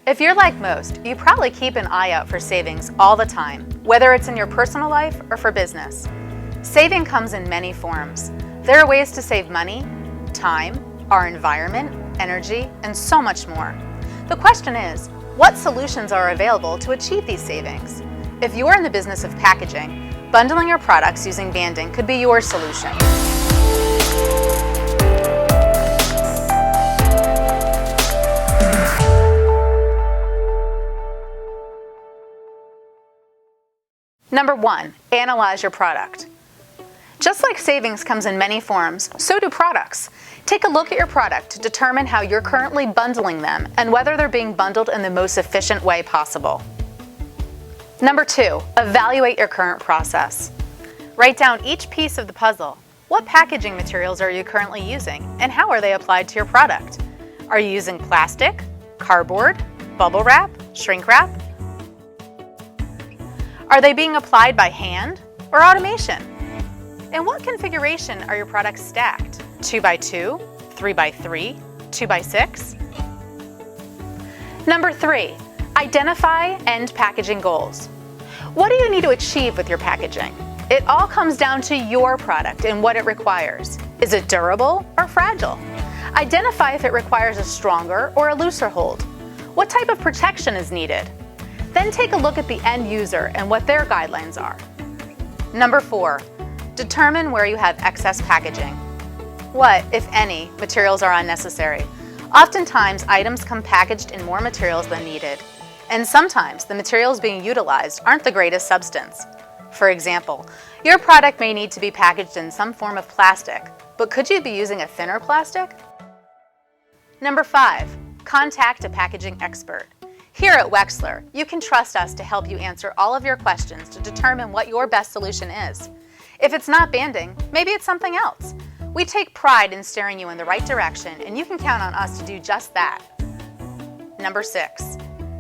If you're like most, you probably keep an eye out for savings all the time, whether it's in your personal life or for business. Saving comes in many forms. There are ways to save money, time, our environment, energy, and so much more. The question is, what solutions are available to achieve these savings? If you're in the business of packaging, bundling your products using banding could be your solution. Number 1, analyze your product. Just like savings comes in many forms, so do products. Take a look at your product to determine how you're currently bundling them and whether they're being bundled in the most efficient way possible. Number 2, evaluate your current process. Write down each piece of the puzzle. What packaging materials are you currently using, and how are they applied to your product? Are you using plastic, cardboard, bubble wrap, shrink wrap? Are they being applied by hand or automation? In what configuration are your products stacked? 2x2, 3x3, 2x6? Number 3, identify end packaging goals. What do you need to achieve with your packaging? It all comes down to your product and what it requires. Is it durable or fragile? Identify if it requires a stronger or a looser hold. What type of protection is needed? Then take a look at the end user and what their guidelines are. Number 4, determine where you have excess packaging. What, if any, materials are unnecessary? Oftentimes, items come packaged in more materials than needed. And sometimes, the materials being utilized aren't the greatest substance. For example, your product may need to be packaged in some form of plastic, but could you be using a thinner plastic? Number 5, contact a packaging expert. Here at Wexler, you can trust us to help you answer all of your questions to determine what your best solution is. If it's not banding, maybe it's something else. We take pride in steering you in the right direction, and you can count on us to do just that. Number 6,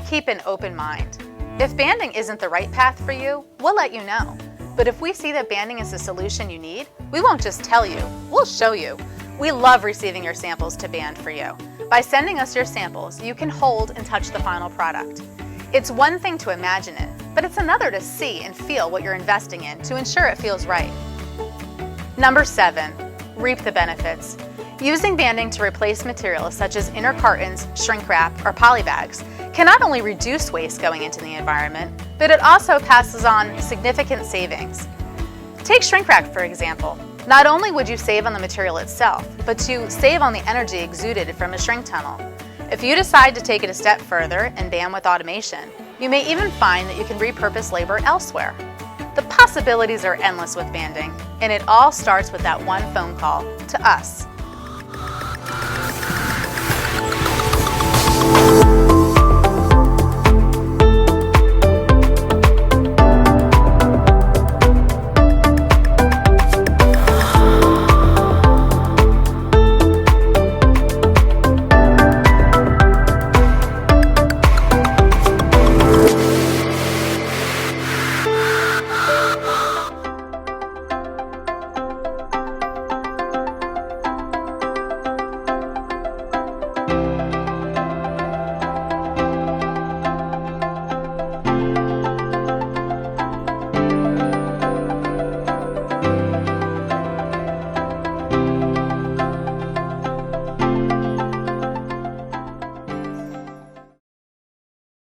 keep an open mind. If banding isn't the right path for you, we'll let you know. But if we see that banding is the solution you need, we won't just tell you, we'll show you. We love receiving your samples to band for you. By sending us your samples, you can hold and touch the final product. It's one thing to imagine it, but it's another to see and feel what you're investing in to ensure it feels right. Number 7, reap the benefits. Using banding to replace materials such as inner cartons, shrink wrap, or poly bags can not only reduce waste going into the environment, but it also passes on significant savings. Take shrink wrap, for example. Not only would you save on the material itself, but you save on the energy exuded from a shrink tunnel. If you decide to take it a step further and band with automation, you may even find that you can repurpose labor elsewhere. The possibilities are endless with banding, and it all starts with that one phone call to us.